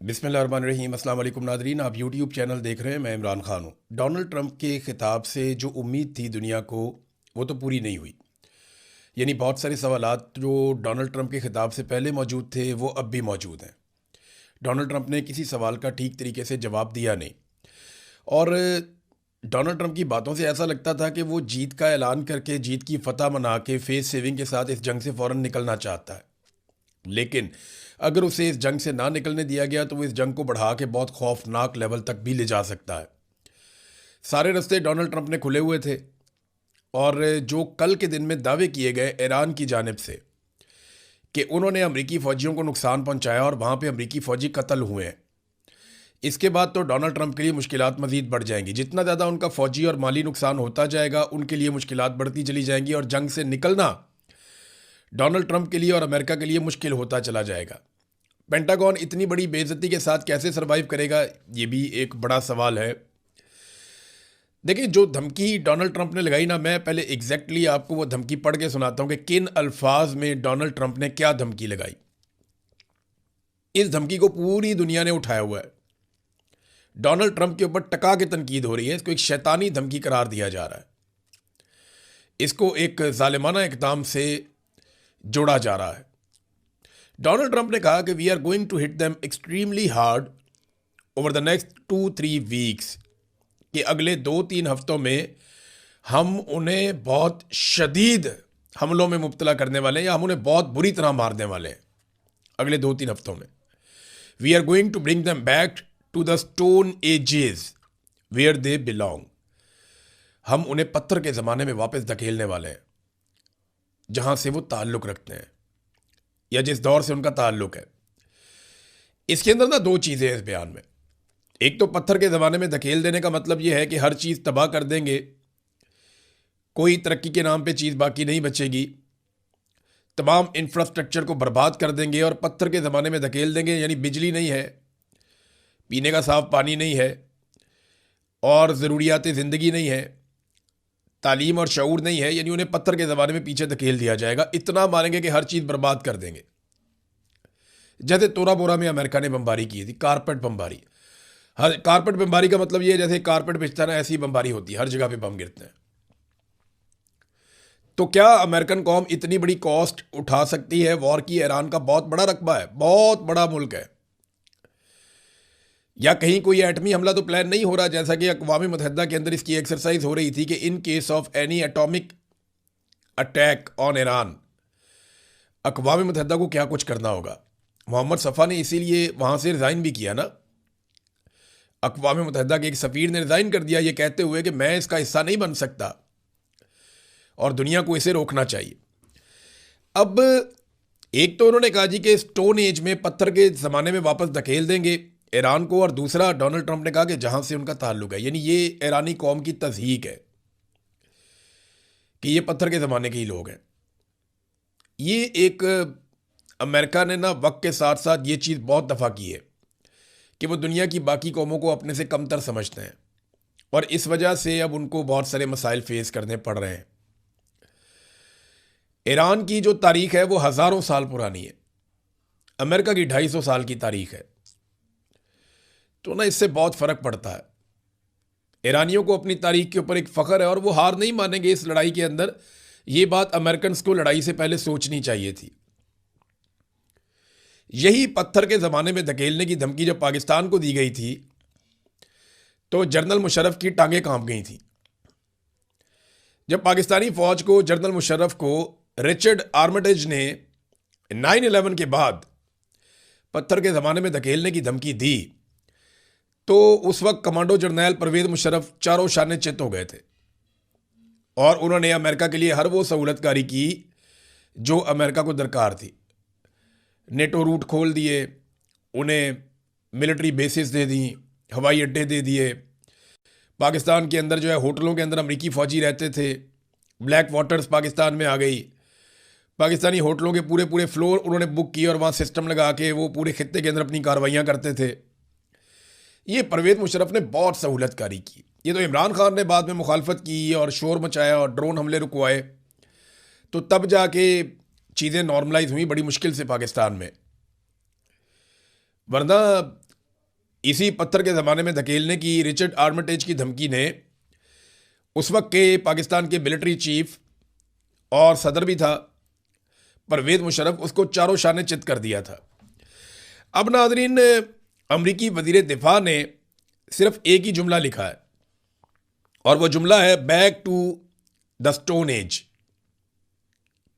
बिस्मिल्लाहिर्रहमानिर्रहीम। अस्सलाम वालेकुम नादरीन, आप यूट्यूब चैनल देख रहे हैं। मैं इमरान खान हूँ। डोनाल्ड ट्रंप के खिताब से जो उम्मीद थी दुनिया को, वो तो पूरी नहीं हुई। यानी बहुत सारे सवालात जो डोनाल्ड ट्रंप के खिताब से पहले मौजूद थे वो अब भी मौजूद हैं। डोनाल्ड ट्रंप ने किसी सवाल का ठीक तरीके से जवाब दिया नहीं। और डोनाल्ड ट्रंप की बातों से ऐसा लगता था कि वो जीत का ऐलान करके, जीत की फतह मना के, फेस सेविंग के साथ इस जंग से फ़ौरन निकलना चाहता है। लेकिन अगर उसे इस जंग से ना निकलने दिया गया तो वो इस जंग को बढ़ा के बहुत खौफनाक लेवल तक भी ले जा सकता है। सारे रास्ते डोनाल्ड ट्रंप ने खुले हुए थे। और जो कल के दिन में दावे किए गए ईरान की जानिब से कि उन्होंने अमरीकी फ़ौजियों को नुकसान पहुंचाया और वहाँ पे अमरीकी फ़ौजी कत्ल हुए हैं, इसके बाद तो डोनाल्ड ट्रंप के लिए मुश्किलात मज़ीद बढ़ जाएंगी। जितना ज़्यादा उनका फ़ौजी और माली नुकसान होता जाएगा, उनके लिए मुश्किलात बढ़ती चली जाएंगी और जंग से निकलना डोनाल्ड ट्रंप के लिए और अमेरिका के लिए मुश्किल होता चला जाएगा। पेंटागन इतनी बड़ी बेइज्जती के साथ कैसे सरवाइव करेगा, ये भी एक बड़ा सवाल है। देखिए, जो धमकी डोनाल्ड ट्रंप ने लगाई ना, मैं पहले एग्जैक्टली आपको वो धमकी पढ़ के सुनाता हूँ कि किन अल्फाज में डोनाल्ड ट्रंप ने क्या धमकी लगाई। इस धमकी को पूरी दुनिया ने उठाया हुआ है। डोनाल्ड ट्रंप के ऊपर टका के तनकीद हो रही है। इसको एक शैतानी धमकी करार दिया जा रहा है। इसको एक जालिमाना इक़दाम से जोड़ा जा रहा है। डोनाल्ड ट्रंप ने कहा कि we are going to hit them extremely hard over the next 2-3 weeks, कि अगले 2-3 हफ्तों में हम उन्हें बहुत शदीद हमलों में मुब्तला करने वाले हैं, या हम उन्हें बहुत बुरी तरह मारने वाले हैं अगले 2-3 हफ्तों में। We are going to bring them back to the stone ages where they belong. हम उन्हें पत्थर के ज़माने में वापस धकेलने वाले हैं, जहां से वो ताल्लुक़ रखते हैं या जिस दौर से उनका ताल्लुक़ है। इसके अंदर ना दो चीज़ें हैं इस बयान में। एक तो पत्थर के ज़माने में धकेल देने का मतलब यह है कि हर चीज़ तबाह कर देंगे, कोई तरक्की के नाम पे चीज़ बाकी नहीं बचेगी, तमाम इंफ्रास्ट्रक्चर को बर्बाद कर देंगे और पत्थर के ज़माने में धकेल देंगे। यानी बिजली नहीं है, पीने का साफ पानी नहीं है, और ज़रूरियात ज़िंदगी नहीं है, तालीम और शऊर नहीं है। यानी उन्हें पत्थर के ज़माने में पीछे धकेल दिया जाएगा। इतना मारेंगे कि हर चीज़ बर्बाद कर देंगे। जैसे तोरा बोरा में अमेरिका ने बमबारी की थी, कारपेट बमबारी। हर कारपेट बमबारी का मतलब ये है जैसे कारपेट बिछता है ना, ऐसी बमबारी होती है, हर जगह पे बम गिरते हैं। तो क्या अमेरिकन कौम इतनी बड़ी कॉस्ट उठा सकती है वॉर की? ईरान का बहुत बड़ा रकबा है, बहुत बड़ा मुल्क है। या कहीं कोई एटमी हमला तो प्लान नहीं हो रहा, जैसा कि अक़वाम मुत्तहिदा के अंदर इसकी एक्सरसाइज हो रही थी कि in case of any atomic attack on Iran, अक़वाम मुत्तहिदा को क्या कुछ करना होगा। मोहम्मद सफ़ा ने इसीलिए वहाँ से रिज़ाइन भी किया ना। अक़वाम मुत्तहिदा के एक सफ़ीर ने रिज़ाइन कर दिया, ये कहते हुए कि मैं इसका हिस्सा नहीं बन सकता और दुनिया को इसे रोकना चाहिए। अब एक तो उन्होंने कहा जी कि स्टोन एज में, पत्थर के ज़माने में वापस धकेल देंगे ईरान को, और दूसरा डोनाल्ड ट्रंप ने कहा कि जहाँ से उनका ताल्लुक है। यानी ये ईरानी कौम की तज़हीक है कि ये पत्थर के ज़माने के ही लोग हैं। ये एक अमेरिका ने ना वक्त के साथ साथ ये चीज़ बहुत दफ़ा की है कि वो दुनिया की बाकी कौमों को अपने से कमतर समझते हैं, और इस वजह से अब उनको बहुत सारे मसाइल फेस करने पड़ रहे हैं। ईरान की जो तारीख है वो हज़ारों साल पुरानी है, अमेरिका की 250 साल की तारीख है। तो ना इससे बहुत फ़र्क पड़ता है। ईरानियों को अपनी तारीख के ऊपर एक फ़ख्र है और वो हार नहीं मानेंगे इस लड़ाई के अंदर। ये बात अमेरिकन को लड़ाई से पहले सोचनी चाहिए थी। यही पत्थर के ज़माने में धकेलने की धमकी जब पाकिस्तान को दी गई थी तो जनरल मुशर्रफ की टांगें कांप गई थी। जब पाकिस्तानी फ़ौज को, जनरल मुशर्रफ को रिचर्ड आर्मिटेज ने 9/11 के बाद पत्थर के ज़माने में धकेलने की धमकी दी, तो उस वक्त कमांडो जर्नल परवेज़ मुशर्रफ चारों शाने चित हो गए थे और उन्होंने अमेरिका के लिए हर वो सहूलतकारी की जो अमेरिका को दरकार थी। नेटो रूट खोल दिए, उन्हें मिलिट्री बेसिस दे दी, हवाई अड्डे दे दिए। पाकिस्तान के अंदर जो है होटलों के अंदर अमरीकी फ़ौजी रहते थे, ब्लैक वाटर्स पाकिस्तान में आ गई। पाकिस्तानी होटलों के पूरे पूरे फ्लोर उन्होंने बुक किए और वहाँ सिस्टम लगा के वो पूरे खित्ते के अंदर अपनी कार्रवाइयाँ करते थे। ये परवेज़ मुशर्रफ ने बहुत सहूलतकारी की। ये तो इमरान खान ने बाद में मुखालफत की और शोर मचाया और ड्रोन हमले रुकवाए, तो तब जाके चीज़ें नॉर्मलाइज हुई बड़ी मुश्किल से पाकिस्तान में। वरना इसी पत्थर के ज़माने में धकेलने की रिचर्ड आर्मिटेज की धमकी ने उस वक्त के पाकिस्तान के मिलिट्री चीफ और सदर भी था परवेज़ मुशर्रफ, उसको चारों शाने चित कर दिया था। अब नाज़रीन, अमरीकी वज़ीर दिफा ने सिर्फ एक ही जुमला लिखा है और वो जुमला है back to the stone age,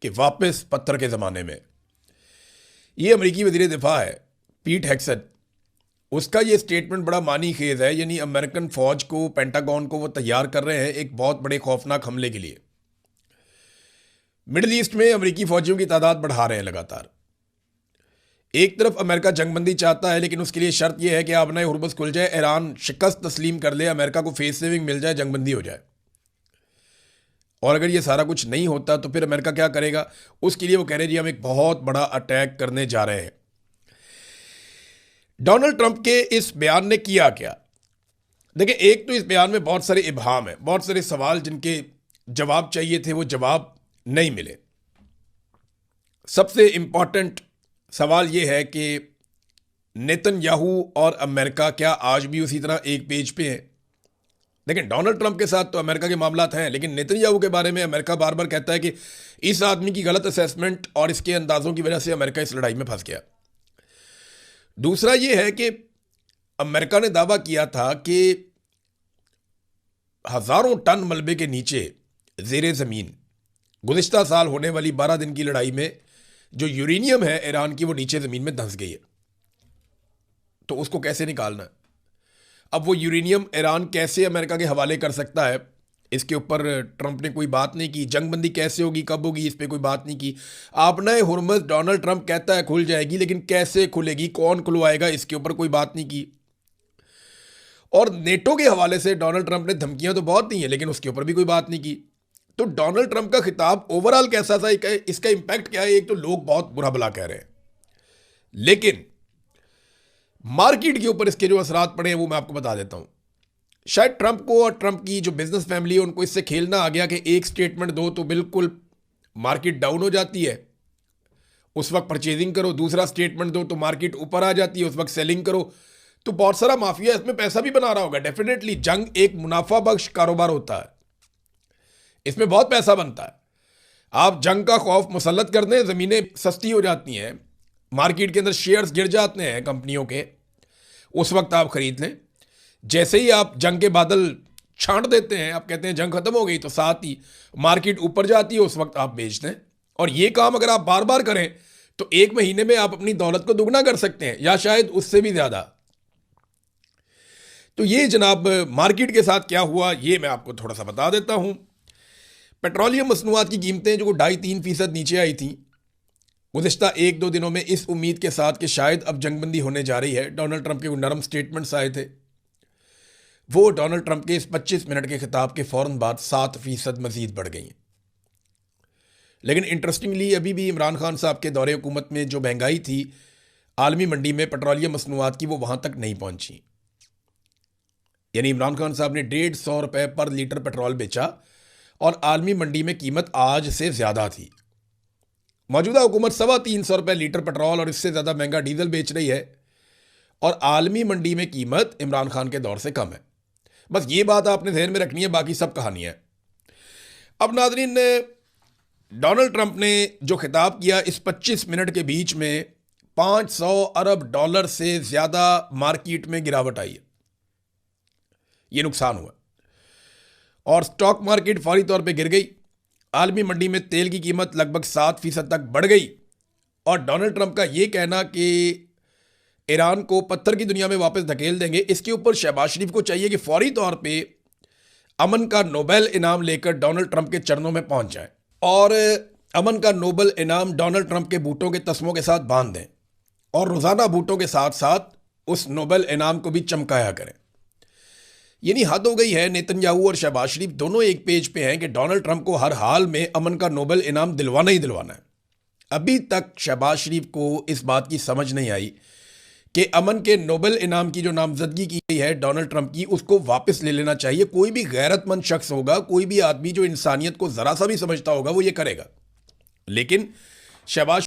कि वापस पत्थर के ज़माने में। ये अमरीकी वज़ीर दिफा है पीट हेक्सेट, उसका ये स्टेटमेंट बड़ा मानी खेज है, यानी अमेरिकन फ़ौज को, पेंटागन को वो तैयार कर रहे हैं एक बहुत बड़े खौफनाक हमले के लिए। मिडिल ईस्ट में अमरीकी फ़ौजियों की तादाद बढ़ा रहे हैं लगातार। एक तरफ अमेरिका जंगबंदी चाहता है, लेकिन उसके लिए शर्त यह है कि आबना हुर्मुज़ खुल जाए, ईरान शिकस्त तस्लीम कर ले, अमेरिका को फेस सेविंग मिल जाए, जंगबंदी हो जाए। और अगर ये सारा कुछ नहीं होता तो फिर अमेरिका क्या करेगा? उसके लिए वो कह रहे हैं जी हम एक बहुत बड़ा अटैक करने जा रहे हैं। डोनाल्ड ट्रंप के इस बयान ने किया क्या? देखिए, एक तो इस बयान में बहुत सारे इबहाम हैं, बहुत सारे सवाल जिनके जवाब चाहिए थे वो जवाब नहीं मिले। सबसे इंपॉर्टेंट सवाल यह है कि नेतन्याहू और अमेरिका क्या आज भी उसी तरह एक पेज पे हैं? लेकिन डोनाल्ड ट्रंप के साथ तो अमेरिका के मामलात हैं, लेकिन नेतन्याहू के बारे में अमेरिका बार बार कहता है कि इस आदमी की गलत असेसमेंट और इसके अंदाजों की वजह से अमेरिका इस लड़ाई में फंस गया। दूसरा यह है कि अमेरिका ने दावा किया था कि हज़ारों टन मलबे के नीचे ज़ेरे ज़मीन गुज़िश्ता साल होने वाली 12 दिन की लड़ाई में जो यूरेनियम है ईरान की, वो नीचे ज़मीन में धंस गई है। तो उसको कैसे निकालना है? अब वो यूरेनियम ईरान कैसे अमेरिका के हवाले कर सकता है, इसके ऊपर ट्रंप ने कोई बात नहीं की। जंगबंदी कैसे होगी, कब होगी, इस पर कोई बात नहीं की। आबना हुर्मुज़ डोनाल्ड ट्रंप कहता है खुल जाएगी, लेकिन कैसे खुलेगी, कौन खुलवाएगा, इसके ऊपर कोई बात नहीं की। और नेटो के हवाले से डोनाल्ड ट्रंप ने धमकियां तो बहुत दी हैं, लेकिन उसके ऊपर भी कोई बात नहीं की। तो डोनाल्ड ट्रंप का खिताब ओवरऑल कैसा था, इसका इंपैक्ट क्या है? एक तो लोग बहुत बुरा भला कह रहे हैं, लेकिन मार्केट के ऊपर इसके जो असरात पड़े हैं वो मैं आपको बता देता हूं। शायद ट्रंप को और ट्रंप की जो बिजनेस फैमिली है उनको इससे खेलना आ गया कि एक स्टेटमेंट दो तो बिल्कुल मार्केट डाउन हो जाती है, उस वक्त परचेजिंग करो। दूसरा स्टेटमेंट दो तो मार्केट ऊपर आ जाती है, उस वक्त सेलिंग करो। तो बहुत सारा माफिया इसमें पैसा भी बना रहा होगा। डेफिनेटली जंग एक मुनाफा बख्श कारोबार होता है, इसमें बहुत पैसा बनता है। आप जंग का खौफ मुसल्लत कर दें, ज़मीनें सस्ती हो जाती हैं, मार्केट के अंदर शेयर्स गिर जाते हैं कंपनियों के, उस वक्त आप खरीद लें। जैसे ही आप जंग के बादल छांट देते हैं, आप कहते हैं जंग खत्म हो गई, तो साथ ही मार्केट ऊपर जाती है, उस वक्त आप बेच दें। और ये काम अगर आप बार बार करें तो एक महीने में आप अपनी दौलत को दुगना कर सकते हैं, या शायद उससे भी ज़्यादा। तो ये जनाब मार्केट के साथ क्या हुआ ये मैं आपको थोड़ा सा बता देता हूं। पेट्रोलियम मसनूआत की कीमतें जो 2.5-3% नीचे आई थी गुज़िश्ता 1-2 दिनों में, इस उम्मीद के साथ कि शायद अब जंगबंदी होने जा रही है। डोनाल्ड ट्रंप के नरम स्टेटमेंट्स आए थे, वो डोनाल्ड ट्रंप के इस 25 मिनट के खिताब के फ़ौरन बाद 7% मज़ीद बढ़ गई हैं। लेकिन इंटरेस्टिंगली अभी भी इमरान खान साहब के दौरे हुकूमत में जो महंगाई थी आलमी मंडी में पेट्रोलियम मसनूआत की, वो वहाँ तक नहीं पहुँची। यानी इमरान खान साहब ने 150 रुपये पर लीटर पेट्रोल बेचा और आलमी मंडी में कीमत आज से ज़्यादा थी। मौजूदा हुकूमत 325 रुपये लीटर पेट्रोल और इससे ज़्यादा महंगा डीजल बेच रही है, और आलमी मंडी में कीमत इमरान खान के दौर से कम है। बस ये बात आपने ध्यान में रखनी है, बाकी सब कहानी है। अब नाज़रीन, डोनाल्ड ट्रंप ने जो खिताब किया इस 25 मिनट के बीच में 500 अरब डॉलर से ज़्यादा मार्केट में गिरावट आई है, ये नुकसान हुआ और स्टॉक मार्केट फौरी तौर पे गिर गई। आलमी मंडी में तेल की कीमत लगभग 7% तक बढ़ गई। और डोनाल्ड ट्रंप का ये कहना कि ईरान को पत्थर की दुनिया में वापस धकेल देंगे, इसके ऊपर शहबाज शरीफ को चाहिए कि फौरी तौर पे अमन का नोबेल इनाम लेकर डोनाल्ड ट्रंप के चरणों में पहुंच जाए और अमन का नोबेल इनाम डोनाल्ड ट्रंप के बूटों के तस्मों के साथ बांध दें और रोज़ाना बूटों के साथ साथ उस नोबेल इनाम को भी चमकाया करें। यानी हद हो गई है। नेतन्याहू और शहबाज शरीफ दोनों एक पेज पे हैं कि डोनाल्ड ट्रंप को हर हाल में अमन का नोबेल इनाम दिलवाना ही दिलवाना है। अभी तक शहबाज शरीफ को इस बात की समझ नहीं आई कि अमन के नोबेल इनाम की जो नामजदगी की गई है डोनाल्ड ट्रंप की, उसको वापस ले लेना चाहिए। कोई भी गैरतमंद शख्स होगा, कोई भी आदमी जो इंसानियत को ज़रा सा भी समझता होगा, वो ये करेगा। लेकिन शहबाज